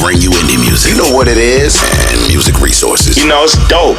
bring you indie music. You know what it is, and music resources. You know, it's dope.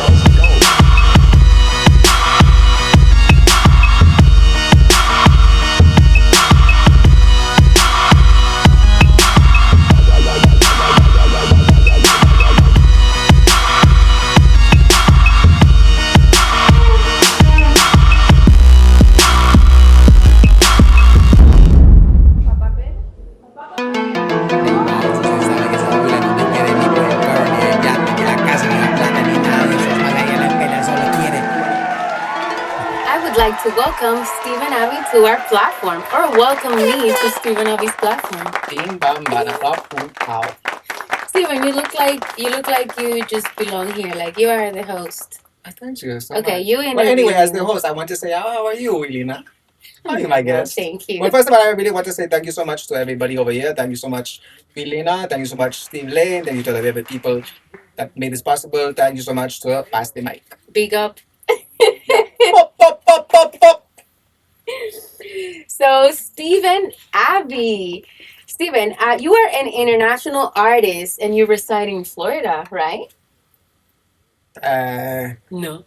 Like to welcome Stephen Abbey to our platform, or welcome me to Stephen Abbey's platform. Stephen, you look like you just belong here. Like you are the host. Thank you so Okay, much. you interview. Well, anyway, as the host, I want to say, how are you, Elena? How are you, my guest? Thank you. Well, first of all, I really want to say thank you so much to everybody over here. Thank you so much, Elena. Thank you so much, Steve Lane. Thank you to the other people that made this possible. Thank you so much to Pass the Mic. Big up. Pop, pop, pop, pop, pop. So, Stephen Abbey. Stephen, you are an international artist and you reside in Florida, right? No.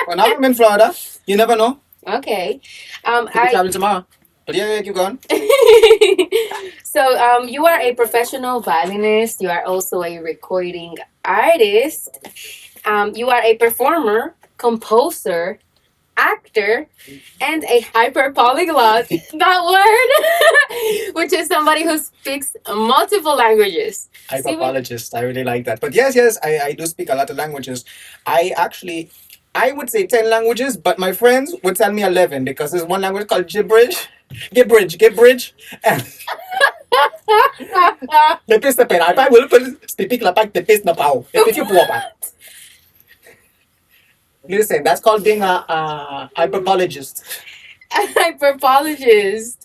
Well, now I'm in Florida. You never know. Okay. Could be traveling tomorrow. But yeah, keep going. So, you are a professional violinist. You are also a recording artist. You are a performer, composer, actor, and a hyper polyglot. That word, which is somebody who speaks multiple languages. Hyperapologist. I really like that. But yes, I do speak a lot of languages. I would say 10 languages, but my friends would tell me 11 because there's one language called gibberish. Gibberish. And Tepis na pera. I will speak like tepis na pao. Tepis yung puwa pa. Listen, that's called being a hyperapologist. Hyperapologist.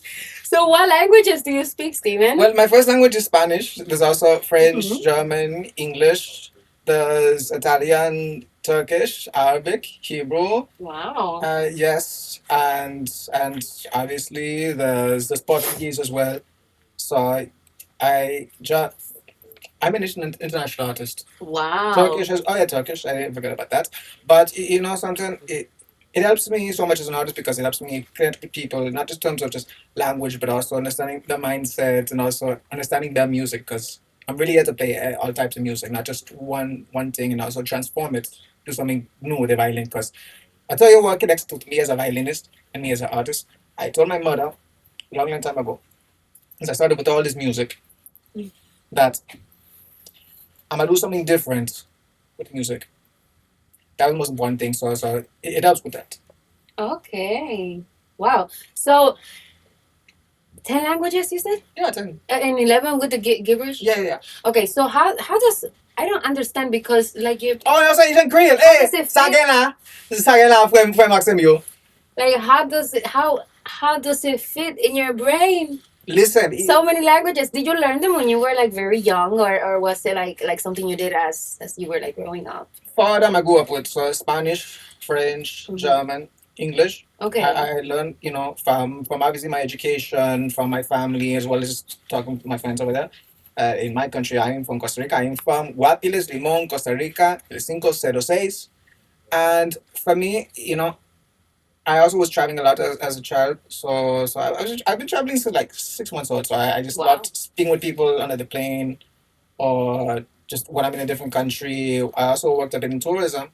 So what languages do you speak, Stephen? Well, my first language is Spanish. There's also French, German, English. There's Italian, Turkish, Arabic, Hebrew. Wow. Yes, and obviously there's Portuguese as well. So I'm an international artist. Wow. Turkish. I didn't forget about that. But you know something, it helps me so much as an artist because it helps me connect with people, not just in terms of just language, but also understanding their mindset and also understanding their music. Because I'm really here to play all types of music, not just one thing, and also transform it to something new with the violin. Because I tell you what connects to me as a violinist and me as an artist. I told my mother a long time ago, as I started with all this music, that I'm gonna do something different with music. That was the most important thing. So it helps with that. Okay. Wow. So 10 languages, you said? Yeah, 10. And 11 with the gibberish? Yeah. Okay, so how does... I don't understand because like you... Oh, you're saying you're Creole. Hey, Sagela. This is Sagela from Maxim, you. Like how does it fit in your brain? Listen. So many languages. Did you learn them when you were like very young, or was it like something you did as you were like growing up? Four of them I grew up with. So Spanish, French, German, English. Okay. I learned, from obviously my education, from my family, as well as talking to my friends over there. In my country, I am from Costa Rica. I am from Guapiles, Limón, Costa Rica, el 506. And for me, I also was traveling a lot as a child. So I've been traveling since like 6 months old. So I just loved speaking with people under the plane or just when I'm in a different country. I also worked a bit in tourism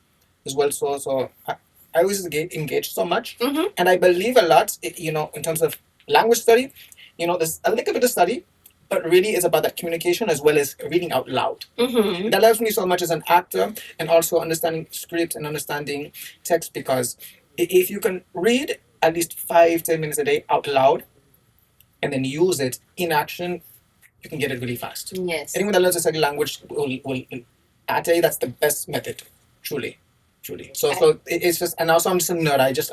as well. So I always engaged so much. Mm-hmm. And I believe a lot, in terms of language study. There's a little bit of study, but really it's about that communication as well as reading out loud. Mm-hmm. That helps me so much as an actor and also understanding script and understanding text, because if you can read at least 5-10 minutes a day out loud and then use it in action, you can get it really fast. Yes. Anyone that learns a second language will I tell you that's the best method, truly. So it's just, and also I'm just a nerd.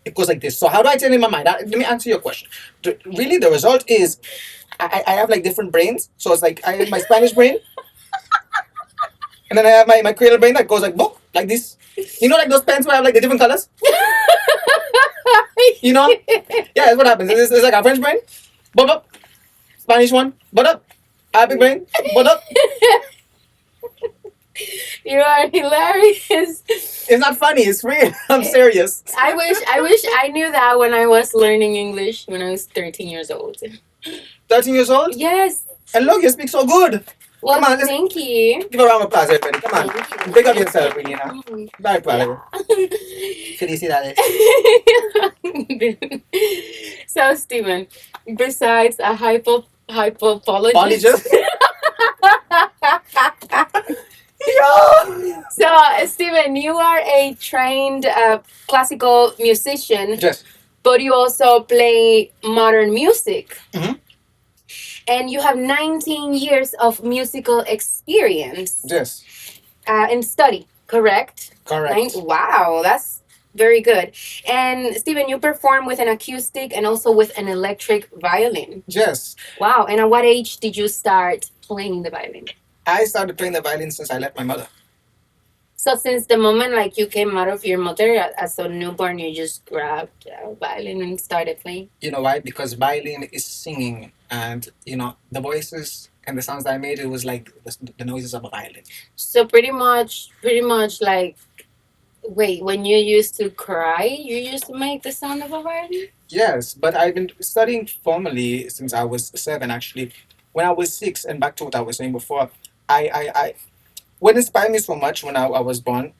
It goes like this. So how do I tell in my mind? Let me answer your question. Really, the result is I have like different brains. So it's like I have my Spanish brain, and then I have my Creole brain that goes like book like this. Like those pens where I have like the different colors. Yeah, that's what happens. It's like a French brain, but up. Spanish one, but up. Happy brain. What up? You are hilarious. It's not funny. It's real. I'm serious. I wish I knew that when I was learning English when I was 13 years old. 13 years old? Yes. And look, you speak so good. Well, Come on, let's thank you. give a round of applause, everybody. Come on. Thank you. Big up yourself, Regina. Very proud of you. Yeah. Felicidades. So, Stephen, besides a hypopologist, Apologist? Yeah. so Stephen, you are a trained classical musician, Yes. but you also play modern music. Mhm. And you have 19 years of musical experience Yes. in study, correct? Correct. Wow, that's very good. And Stephen, you perform with an acoustic and also with an electric violin. Yes. Wow, and at what age did you start playing the violin? I started playing the violin since I left my mother. So since the moment like you came out of your mother as a newborn, you just grabbed a violin and started playing? You know why? Because violin is singing, and the voices and the sounds that I made, it was like the noises of a violin. So pretty much like, wait, when you used to cry, you used to make the sound of a violin? Yes, but I've been studying formally since I was 7. Actually, when I was 6, and back to what I was saying before, I what inspired me so much when I was born,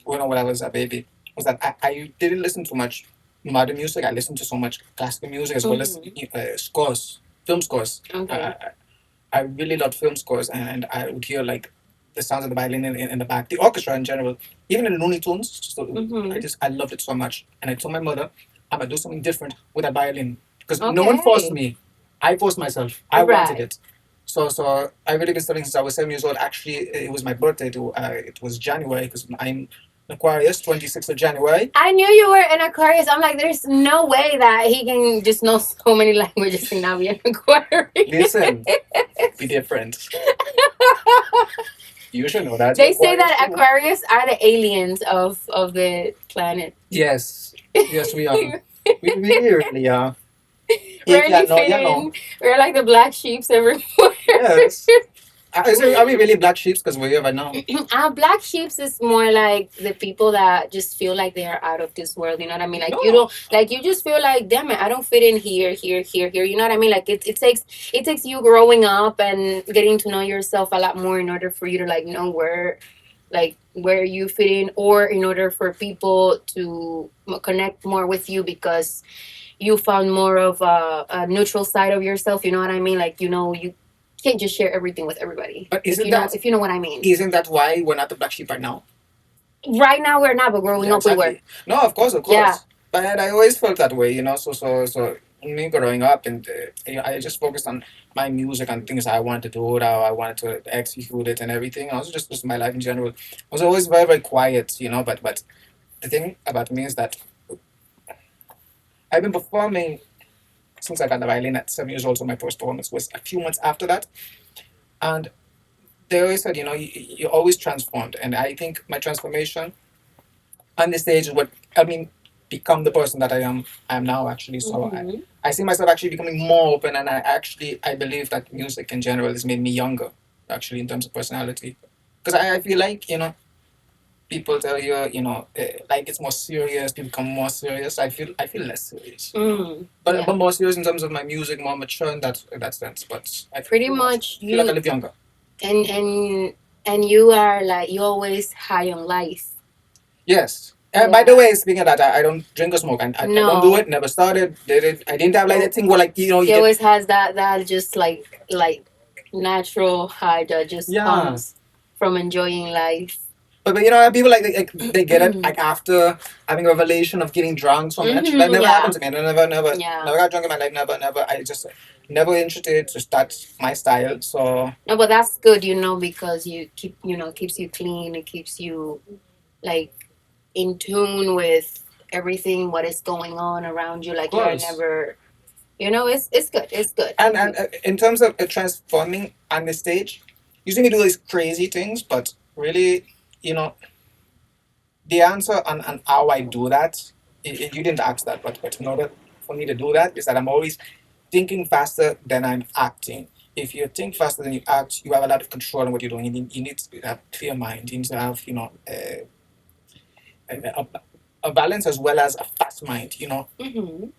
when I was a baby, was that I didn't listen to much modern music. I listened to so much classical music as well as scores, film scores. Okay. I really loved film scores, and I would hear like the sounds of the violin in the back, the orchestra in general, even in Looney Tunes. So I loved it so much, and I told my mother I'm gonna do something different with that violin because no one forced me. I forced myself. I wanted it. So I've really been studying since I was 7 years old. Actually, it was my birthday. It was January because I'm an Aquarius, 26th of January. I knew you were an Aquarius. I'm like, there's no way that he can just know so many languages and not be an Aquarius. Listen, be different. You should know that. They say that Aquarius are the aliens of the planet. Yes, yes, we are. we really are. Rarely fit in. We're like the black sheeps everywhere. Yes. Are we really black sheeps? Because we're right now. Black sheeps is more like the people that just feel like they are out of this world. You know what I mean? Like No. you don't, like you just feel like, damn it, I don't fit in here. You know what I mean? Like it takes you growing up and getting to know yourself a lot more in order for you to like know where you fit in, or in order for people to connect more with you because you found more of a neutral side of yourself. You know what I mean? Like you can't just share everything with everybody. But if you know what I mean. Isn't that why we're not the black sheep right now? Right now we're not, but growing up exactly. we were. No, of course. Yeah. But I always felt that way, So me growing up, and I just focused on my music and things I wanted to do, how I wanted to execute it, and everything. Also, just my life in general. I was always very, very quiet, But the thing about me is that I've been performing since I got the violin at 7 years old. So my first performance was a few months after that, and they always said, you're always transformed, and I think my transformation on the stage is what become the person that I am now, actually. So I see myself actually becoming more open, and I believe that music in general has made me younger, actually, in terms of personality, because I feel like people tell you like it's more serious, people become more serious. I feel less serious, but more serious in terms of my music, more mature in that sense. But I pretty much feel like I live younger. And you are like, you always high on life. Yes. By the way, speaking of that, I don't drink or smoke. I don't do it. Never started. Did it. I didn't have like that thing where like he always has that just like natural high that just comes from enjoying life. But people like they get it like after having a revelation of getting drunk so much. That never happened to me. I never got drunk in my life. Never. I just never interested. Just that's my style. So no, but that's good, because you keep keeps you clean. It keeps you like in tune with everything what is going on around you. Like you're never, it's good. It's good. And in terms of transforming on the stage, usually we do these crazy things, but really, the answer on how I do that, you didn't ask that, but in order for me to do that is that I'm always thinking faster than I'm acting. if you think faster than you act, you have a lot of control on what you're doing. You need to have a clear mind. You need to have, a, a balance as well as a fast mind.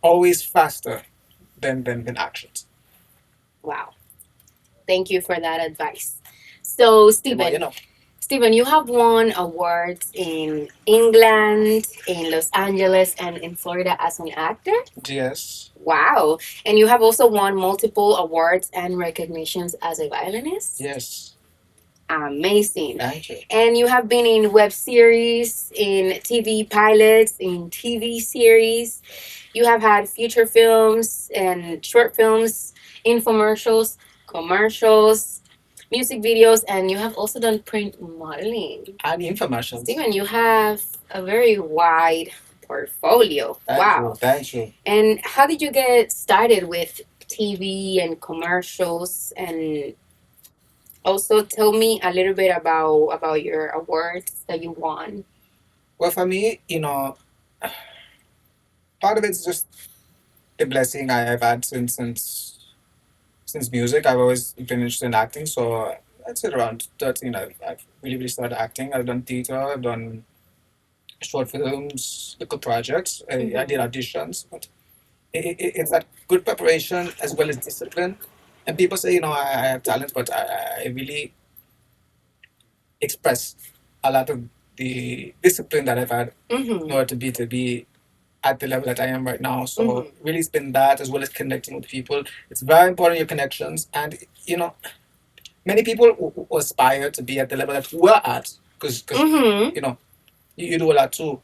Always faster than actions. Wow. Thank you for that advice. So, Stephen, you have won awards in England, in Los Angeles, and in Florida as an actor. Yes. Wow. And you have also won multiple awards and recognitions as a violinist. Yes. Amazing. Thank you. And you have been in web series, in TV pilots, in TV series. You have had feature films and short films, infomercials, commercials, music videos, and you have also done print modeling. And infomercials. Stephen, you have a very wide portfolio. Wow. Thank you. And how did you get started with TV and commercials? And also tell me a little bit about your awards that you won. Well, for me, part of it's just the blessing I've had since music. I've always been interested in acting, so I'd say around 13, I've really started acting. I've done theater, I've done short films, little projects. I did auditions, but it's that good preparation as well as discipline. And people say, I have talent, but I really express a lot of the discipline that I've had in order to be at the level that I am right now. So really it's been that as well as connecting with people. It's very important, your connections. And, many people who aspire to be at the level that we're at because you do a lot too.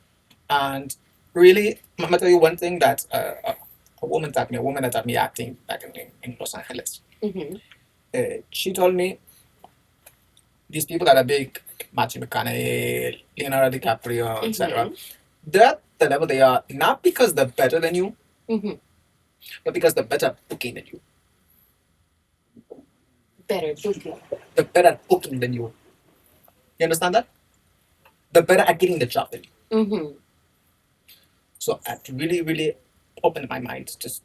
And really, I'm going to tell you one thing that a woman that taught me acting back in Los Angeles. She told me these people that are big, Matthew McConaughey, Leonardo DiCaprio, etc., they're at the level they are not because they're better than you, but because they're better at booking than you. Better booking. They're better at booking than you. You understand that? They're better at getting the job than you. So it really opened my mind to just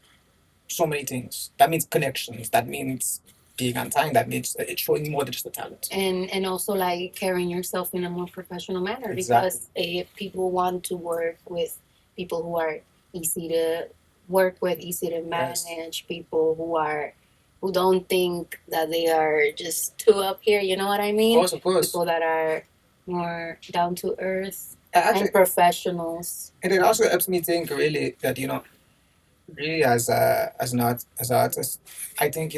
so many things. That means connections. That means being on time. That means it's showing more than just the talent. And also like carrying yourself in a more professional manner. Exactly. Because if people want to work with people who are easy to work with, easy to manage, people who don't think that they are just too up here, you know what I mean? Of course. People that are more down to earth and professionals. And it also helps me think really that, really as an artist, I think,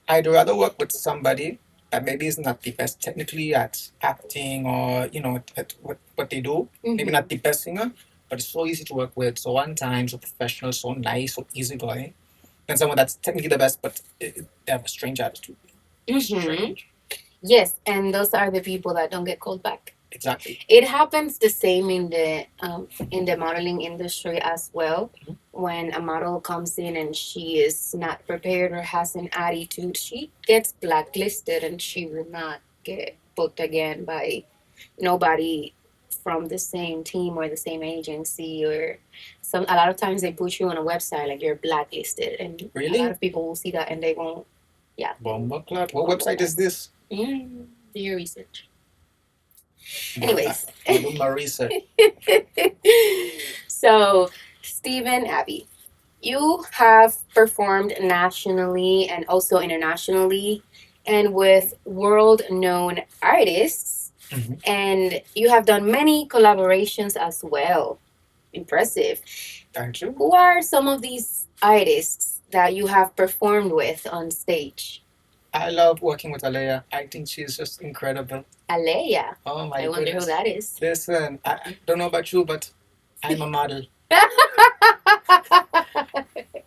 I'd rather work with somebody that maybe is not the best technically at acting or, at what they do. Maybe not the best singer, but it's so easy to work with, so on time, so professional, so nice, so easygoing. And someone that's technically the best, but they have a strange attitude. Strange. Yes, and those are the people that don't get called back. Exactly. It happens the same in the modeling industry as well. When a model comes in and she is not prepared or has an attitude, she gets blacklisted and she will not get booked again by nobody from the same team or the same agency. Or a lot of times they put you on a website like you're blacklisted, and really? A lot of people will see that and they won't. Yeah. Bomba Club. What website is this? Do your research. Anyways. I do my research. So, Stephen, Abby, you have performed nationally and also internationally and with world-known artists. And you have done many collaborations as well. Impressive. Thank you. Who are some of these artists that you have performed with on stage? I love working with Alea. I think she's just incredible. Alea? Oh my I wonder who that is. Listen, I don't know about you, but I'm a model.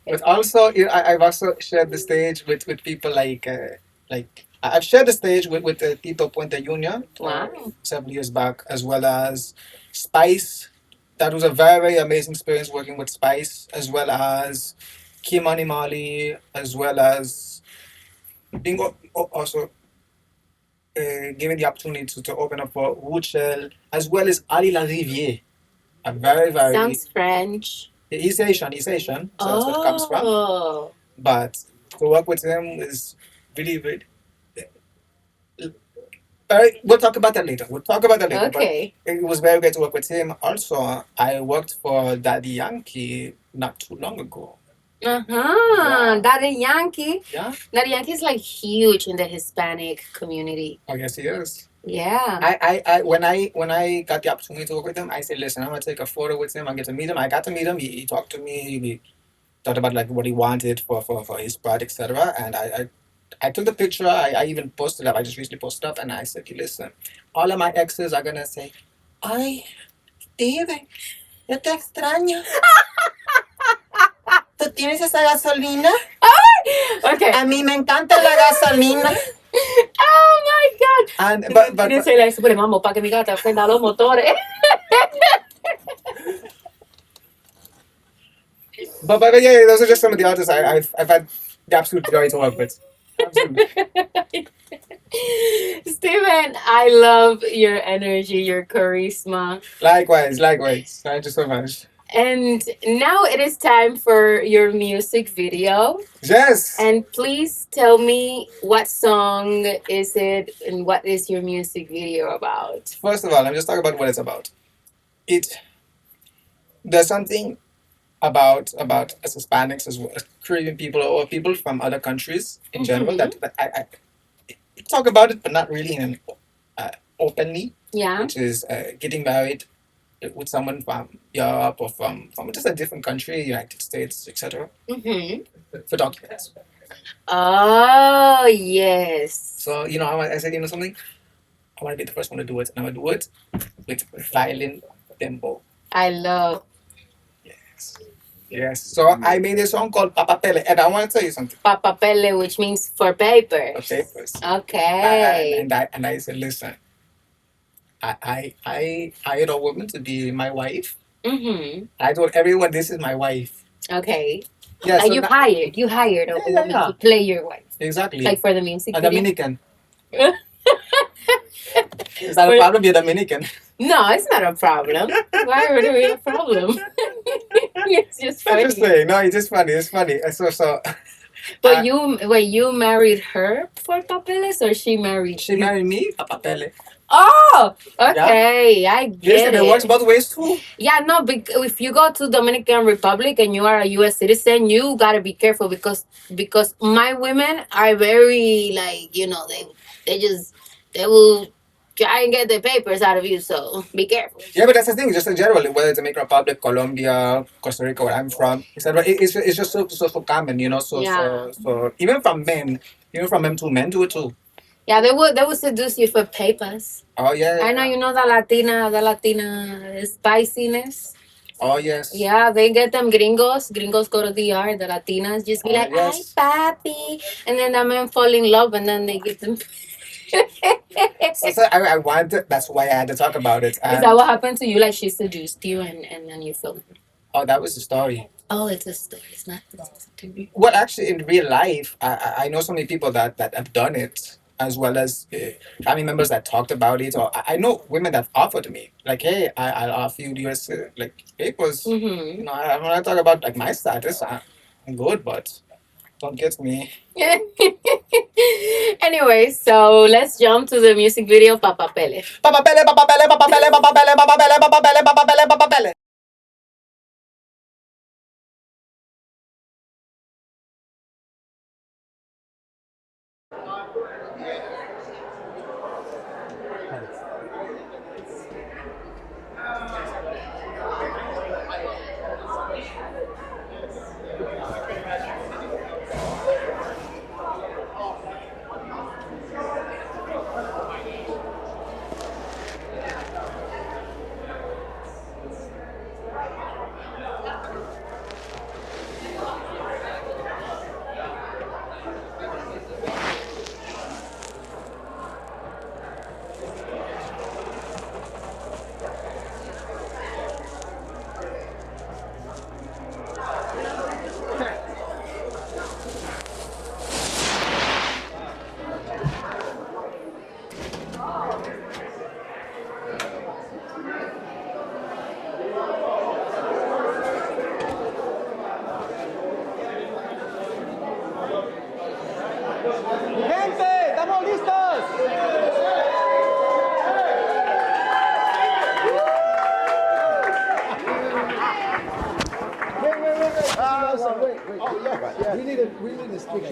But also, I've also shared the stage with people like I've shared the stage with Tito Puente Jr. Several years back, as well as Spice. That was a very amazing experience working with Spice, as well as Kimani Mali, as well as being also given the opportunity to open up for Wuchel, as well as Ali Lariviere. A very sounds French. He's Asian, so that's where it comes from. But to work with him is really, really. We'll talk about that later. We'll talk about that later. Okay. But it was very great to work with him. Also, I worked for Daddy Yankee not too long ago. Uh-huh. Daddy Yankee. Yeah. Daddy Yankee is like huge in the Hispanic community. I guess he is. Yeah. When I got the opportunity to work with him, I said, listen, I'm gonna take a photo with him. I get to meet him. I got to meet him. He talked to me. We talked about like what he wanted for his project, etc. And I took the picture. I even posted up. I just recently posted up, and I said, listen, all of my exes are gonna say, ay, Steven, yo te extraño. ¿Tú tienes esa gasolina? Okay. A mí me encanta la gasolina. Oh my God. And but Tienes que decirle, "Súbele, mambo, para que mi gata prenda los motores." but yeah, those are just some of the artists I've had the absolute joy to work with. Absolutely. Steven, I love your energy, your charisma. Likewise. Thank you so much. And now it is time for your music video. Yes. And please tell me what song is it and what is your music video about? First of all, I'm just talking about what it's about. There's something about as Hispanics as well as Caribbean people or people from other countries in general that I talk about it, but not really in openly. Yeah. Which is getting married with someone from Europe or from just a different country, United States, etc. For documents. Oh, yes. So I said, something. I want to be the first one to do it, and I'm gonna do it with violin tempo. I love. Yes. So I made a song called Papapele, and I want to tell you something. Papapele, which means for papers. For papers. Okay. And I said, listen, I hired a woman to be my wife. I told everyone this is my wife. Okay. Yeah. Like so you hired a woman to play your wife. Exactly. Like for the music a video? Dominican. Is that a problem? You're Dominican. No, it's not a problem. Why would it be a problem? It's just funny. Interesting. No, it's just funny. It's funny. So. But you married her for papeles, or she married She married me for papele. Oh, okay. Yeah. I get it works both ways too. Yeah, no, if you go to Dominican Republic and you are a U.S. citizen, you gotta be careful because my women are very like they will try and get the papers out of you. So be careful. Yeah, but that's the thing. Just in general, whether it's Dominican Republic, Colombia, Costa Rica, where I'm from, etc. It's just so common, So even from men to men do it too. Yeah, they would seduce you for papers. Oh yeah. I know you know the Latina spiciness. Oh yes. Yeah, they get them gringos. Gringos go to the DR. The Latinas just be like, yes. "Ay, papi," and then the men fall in love, and then they give them. So I wanted. That's why I had to talk about it. Is that what happened to you? Like she seduced you, and then you filmed. Oh, that was the story. Oh, it's a story. It's not. Well, actually, in real life, I know so many people that have done it, as well as family members that talked about it. Or I know women that offered me, like, hey, I'll offer you US like papers. When I talk about like my status, I'm good, but don't get me. Anyway, so let's jump to the music video, Papapele. Papapele, papapele, papapele, papapele, papapele, papapele, papapele, papapele.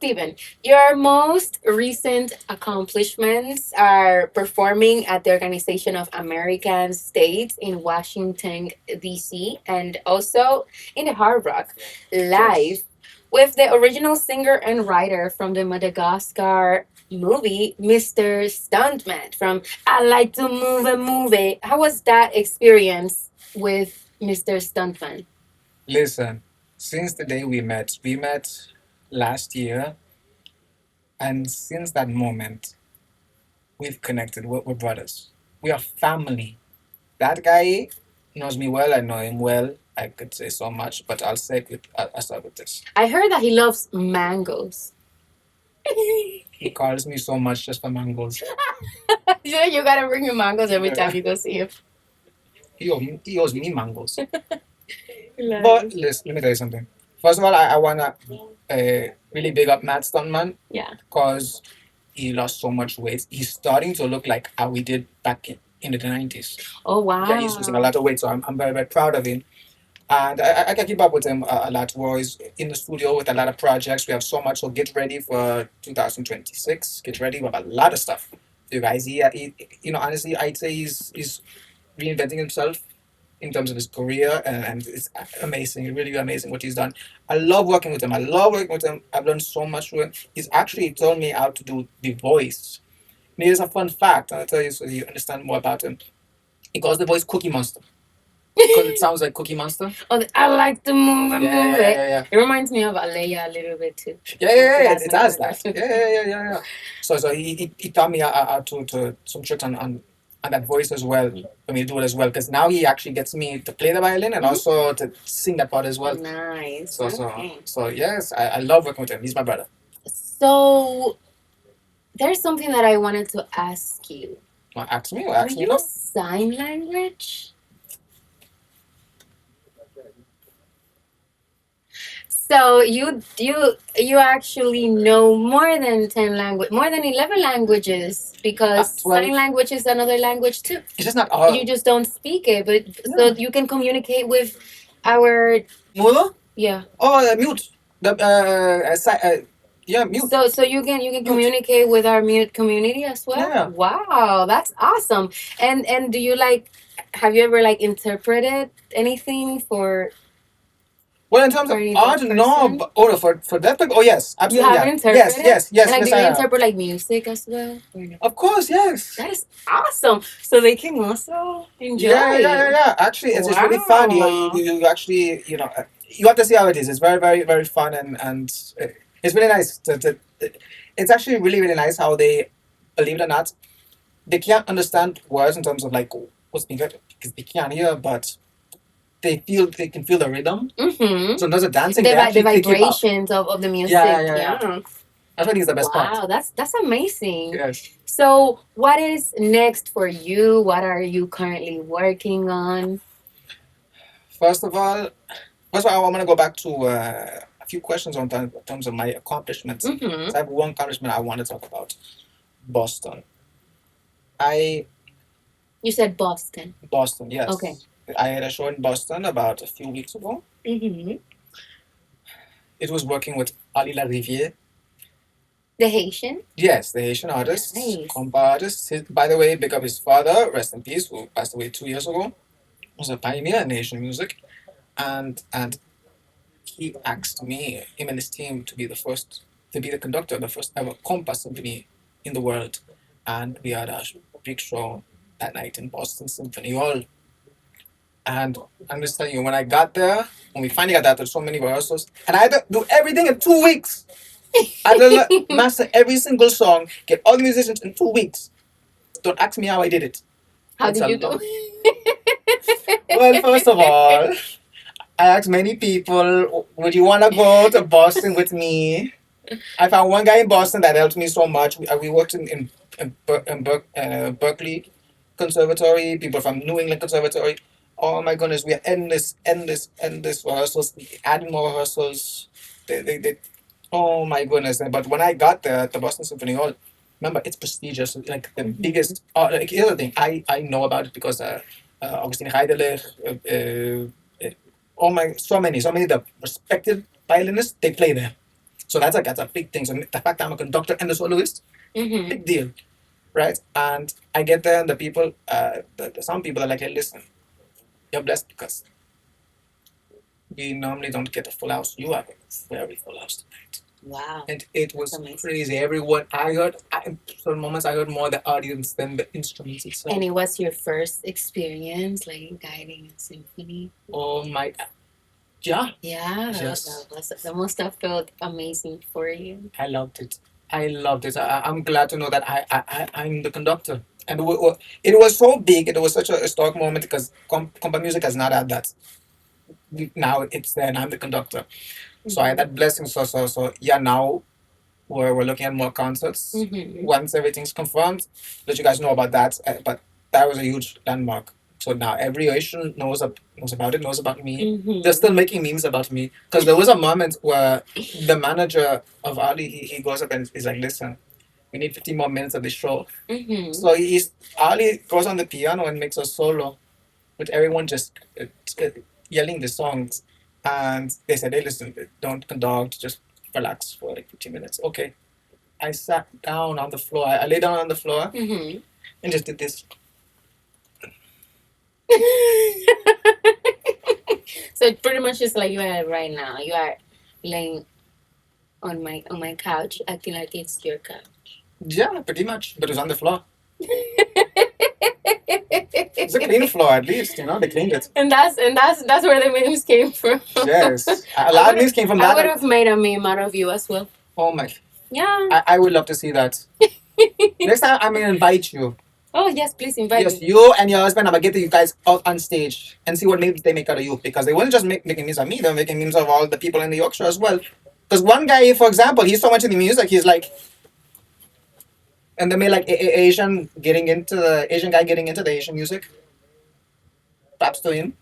Steven, your most recent accomplishments are performing at the Organization of American States in Washington, D.C., and also in the Hard Rock live with the original singer and writer from the Madagascar movie, Mr. Stuntman, from I Like to Move and Move It. How was that experience with Mr. Stuntman? Listen, since the day we met last year, and since that moment, we've connected. We're brothers. We are family. That guy knows me well. I know him well. I could say so much, but I'll start with this. I heard that he loves mangoes. He calls me so much just for mangoes. Yeah, you gotta bring me mangoes every time you go see him. He owes me mangoes. But listen, let me tell you something. First of all, I wanna really big up Matt Stuntman Yeah. because he lost so much weight. He's starting to look like how we did back in the 90s. Oh wow. Yeah, he's losing a lot of weight, so I'm very, very proud of him. And I can keep up with him a lot. We're always in the studio with a lot of projects. We have so much, so get ready for 2026. Get ready, we have a lot of stuff for you guys. Honestly, I'd say he's reinventing himself in terms of his career, and it's amazing, really amazing what he's done. I love working with him. I've learned so much from him. He's actually told me how to do the voice. And here's a fun fact, I'll tell you so you understand more about him. He calls the voice Cookie Monster. Because it sounds like Cookie Monster. Oh, I like to move and move it. Yeah. It reminds me of Aleya a little bit too. Yeah. It has that. Yeah. So he taught me how to some tricks on that voice as well. For me to do it as well, because now he actually gets me to play the violin and also to sing that part as well. Nice. So yes, I love working with him. He's my brother. So there's something that I wanted to ask you. Ask me. Are you sign language? So you actually know more than 11 languages, because sign language is another language too. It's just not You just don't speak it, but so you can communicate with our Mudo? yeah. Oh, mute. Mute. So you can communicate with our mute community as well. Yeah. Wow, that's awesome. And do you have you ever interpreted anything for? Well, in terms of art, no, but for that type, oh yes, absolutely. You have interpreted? Yes. And do you interpret music as well? Or no? Of course, yes. That is awesome. So they can also enjoy. Yeah. Actually, it's really fun. You actually, you have to see how it is. It's very, very, very fun, and it's really nice. It's actually really, really nice how they, believe it or not, they can't understand words in terms of what's being said because they can't hear, but they can feel the rhythm. Mm-hmm. So there's a dancing. The vibrations of the music. Yeah. That's what is the best part. Wow, that's amazing. Yes. So what is next for you? What are you currently working on? First of all, I want to go back to a few questions in terms of my accomplishments. Mm-hmm. So I have one accomplishment I want to talk about. Boston. You said Boston. Boston, yes. Okay. I had a show in Boston about a few weeks ago. Mm-hmm. It was working with Ali Lariviere. The Haitian? Yes, the Haitian artist, Nice. compa artist. By the way, big up his father, rest in peace, who passed away 2 years ago. He was a pioneer in Haitian music. And he asked me, him and his team, to be the conductor of the first ever compa symphony in the world. And we had a big show that night in Boston Symphony Hall. And I'm just telling you, when we finally got there, there's so many rehearsals, and I had to do everything in 2 weeks. I had to master every single song, get all the musicians in 2 weeks. Don't ask me how I did it. How did you do? Well, first of all, I asked many people, would you want to go to Boston with me? I found one guy in Boston that helped me so much. We worked in Berkeley Conservatory, people from New England Conservatory. Oh my goodness, we had endless rehearsals, adding more rehearsals. They oh my goodness. But when I got there at the Boston Symphony Hall, remember, it's prestigious, like the biggest. Here's the thing, I know about it because Augustine Heidelech, so many the respected violinists, they play there. So that's a big thing. So the fact that I'm a conductor and a soloist, big deal, right? And I get there, and the people, some people are like, hey, listen, you're blessed because we normally don't get a full house. You have a very full house tonight. Wow. And it was Amazing. crazy. Everyone, some moments I heard more the audience than the instruments itself. And it was your first experience, like guiding a symphony. Oh my, yeah. Yeah, Yes. that must have felt amazing for you. I loved it. I loved it. I'm glad to know that I'm the conductor. And it was so big. It was such a historic moment because compa music has not had that. Now it's there, and I'm the conductor. So I had that blessing. So yeah. Now we're looking at more concerts. Once everything's confirmed, let you guys know about that. But that was a huge landmark. So now every Asian knows about it, knows about me. They're still making memes about me because there was a moment where the manager of Ali he goes up and he's like, "Listen, we need 15 more minutes of the show." So Ali goes on the piano and makes a solo with everyone just yelling the songs, and they said, "Hey, listen, don't conduct, just relax for like 15 minutes." Okay. I sat down on the floor. I lay down on the floor and just did this. So it pretty much is like you are right now. You are laying on my couch, acting like it's your couch. Yeah, pretty much. But it was on the floor. It's a clean floor, at least. They cleaned it. And that's where the memes came from. Yes, a lot of memes came from I that. would have made a meme out of you as well. Oh my! Yeah. I would love to see that. Next time I'm gonna invite you. Oh yes, please invite Yes, me. you and your husband. I'm gonna get you guys out on stage and see what memes they make out of you, because they weren't just making memes of me. They're making memes of all the people in the Yorkshire as well. Because one guy, for example, he's so much in the music. He's like, and they made like Asian guy getting into the Asian music. Props to him.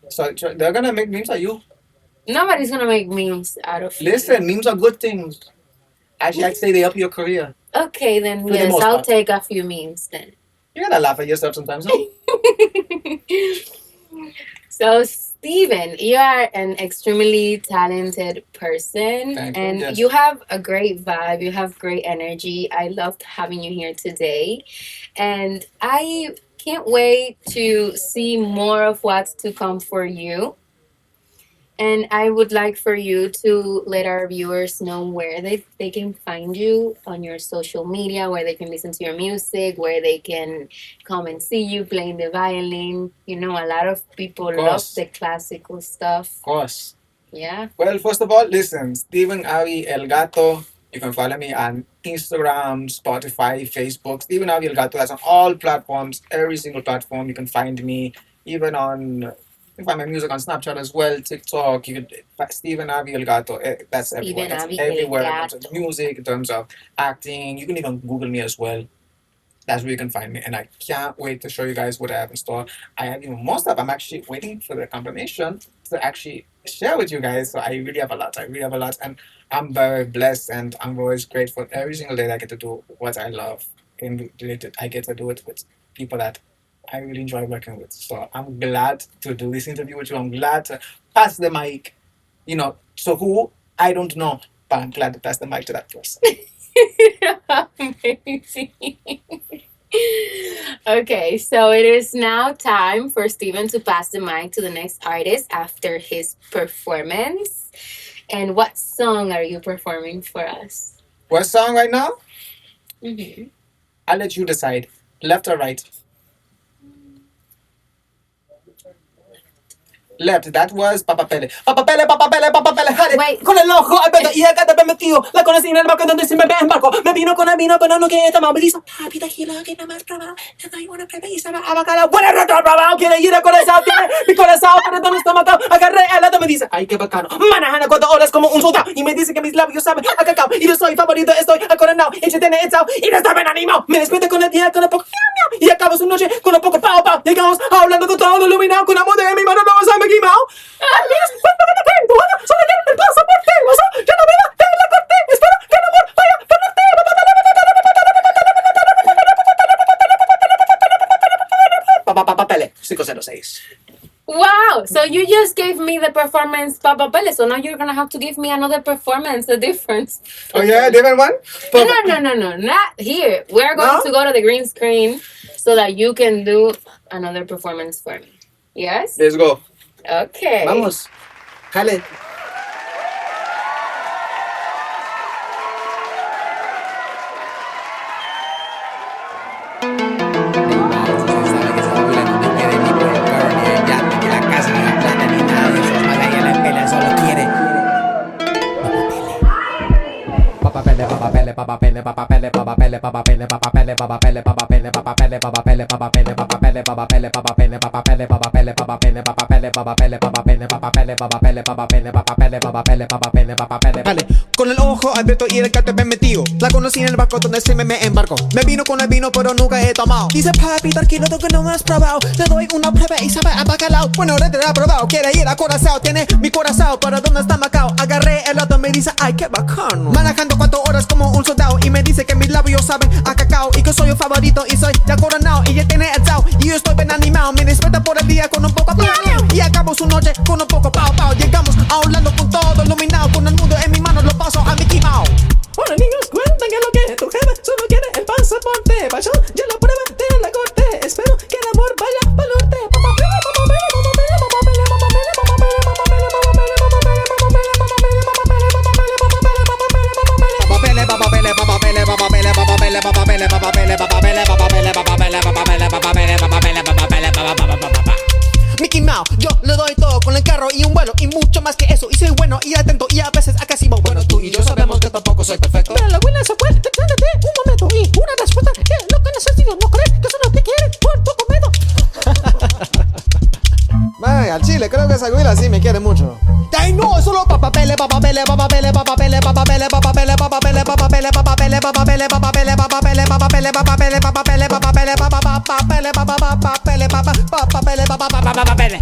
So they're gonna make memes of you. Nobody's gonna make memes out of you. Listen, memes are good things. Actually, I'd say they help your career. Okay, then For the yes, most I'll part. take a few memes then. You gotta laugh at yourself sometimes. Huh? So, Steven, you are an extremely talented person. Thank you, and yes. you have a great vibe. You have great energy. I loved having you here today. And I can't wait to see more of what's to come for you. And I would like for you to let our viewers know where they can find you on your social media, where they can listen to your music, where they can come and see you playing the violin. A lot of people love course. the classical stuff. Of course. Yeah. Well, first of all, listen, Stephen Avi El Gato. You can follow me on Instagram, Spotify, Facebook. Stephen Avi El Gato. That's on all platforms, every single platform. You can find me, even on. You can find my music on Snapchat as well, TikTok. You can Stephen Avi El Gato. That's everywhere. That's Avi El everywhere in terms Gato. of music, in terms of acting. You can even Google me as well. That's where you can find me. And I can't wait to show you guys what I have in store. I have even more stuff. I'm actually waiting for the confirmation to actually share with you guys. So I really have a lot. And I'm very blessed, and I'm always grateful every single day that I get to do what I love. And I get to do it with people that I really enjoy working with. So I'm glad to do this interview with you. I'm glad to pass the mic. So who? I don't know. But I'm glad to pass the mic to that person. Amazing. Okay, so it is now time for Steven to pass the mic to the next artist after his performance. And what song are you performing for us? What song right now? Mm-hmm. I'll let you decide. Left or right? Left. That was Papa Pele. Papa Pele, Papa Pele, Papa Pele. Jale. Wait. Con el ojo abierto y el gato me metido. La conocí en el barco donde se me ve en barco. Me vino con el vino, pero no quedé tomado. Me dice, papi, tequila, que no me has probado. Te doy una prueba y sabe a bacalao. Buena rata, probado. Quiere ir a corazón. Tiene mi corazón, pero ¿dónde está matado? Agarré al lado, me dice, ay, qué bacano. Manajana 4 horas como un soldado. Y me dice que mis labios saben a cacao. Y yo soy favorito, estoy acoronado. Ella tiene echado y no está bien animado. Me despierto con el día, con un poco miau, miau. Y acabo su noche con un poco pao, pao. Llegamos hablando con todo iluminado. Con amor de mi mano, no se me quemado. Amigos, cuento que te cuento, solo quiero el pasaporte, ya no viva, te la corté, espero que el amor vaya a ponerte. Pele, 506. Wow! So you just gave me the performance Papa Pele, so now you're gonna have to give me another performance, a difference. Oh yeah, different one. No, not here. We're going to go to the green screen so that you can do another performance for me. Yes? Let's go. Okay. Vamos. Jale. Sabe que esa abuela no te quiere ni por el carro, ni el yate, ni la casa, ni la plata, ni nada de eso. Más allá la pela, solo quiere Vale, con el ojo abierto y el gato bien metido. La conocí en el barco donde se me embarcó. Me vino con el vino, pero nunca he tomado. Dice papi, tranquilo, tú que no me has probado. Le doy una prueba y sabe a bacalao. Bueno, ahora te la he probado, quiere ir a Corazao. Tiene mi corazón, pero ¿dónde está Macao? Agarré el otro, me dice, ay, qué bacano. Manejando 4 horas como un soldado. Y me dice que mis labios saben a cacao. Y que soy un favorito y soy ya coronado. Y ya tiene el sao, y yo estoy bien animado. Me despierta por el día con un poco miau, miau. Y acabo su noche con un poco pao, pao. Llegamos a Orlando con todo iluminado. Con el mundo en mi mano lo paso a Mickey Mouse. Hola niños, cuentan que lo que tu jefe solo quiere el pasaporte. Pasó ya la prueba de la corte. Espero que el amor vaya pa'l norte. Mickey Mouse, yo le doy todo con el carro y un vuelo y mucho más que eso. Y soy bueno y atento y a veces agresivo. Bueno, tú y yo sabemos que tampoco soy perfecto. Pero la abuela se fue detrás de un momento y una respuesta que lo que necesito. ¿No crees que solo te quiere por tu comedo? Vaya, al chile, creo que esa abuela sí me quiere mucho. Ay no, es solo papapele, papapele, papapele, papapele, papapele, papapele, papapele, papapele, papapele, papapele, papapele, papapele, papapele, papapele, papapele, papapele, papapele, papapele, papapele, papapele.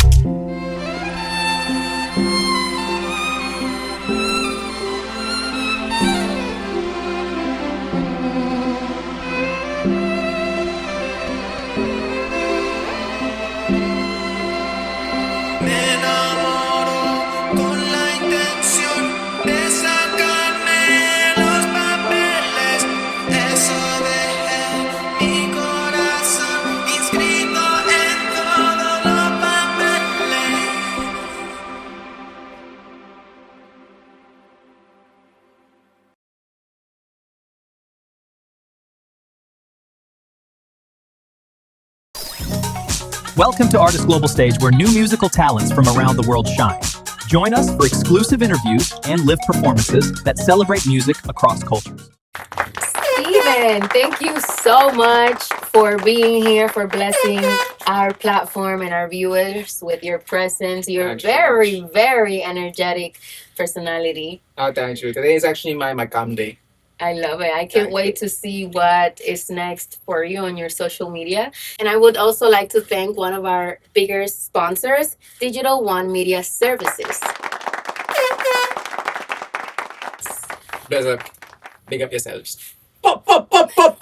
Welcome to Artist Global Stage, where new musical talents from around the world shine. Join us for exclusive interviews and live performances that celebrate music across cultures. Steven, thank you so much for being here, for blessing our platform and our viewers with your presence. You're very, very energetic personality. Oh, thank you. Today is actually my calm day. I love it. I can't wait to see what is next for you on your social media. And I would also like to thank one of our biggest sponsors, Digital One Media Services. Bless up. Big up yourselves. Pop, pop, pop, pop.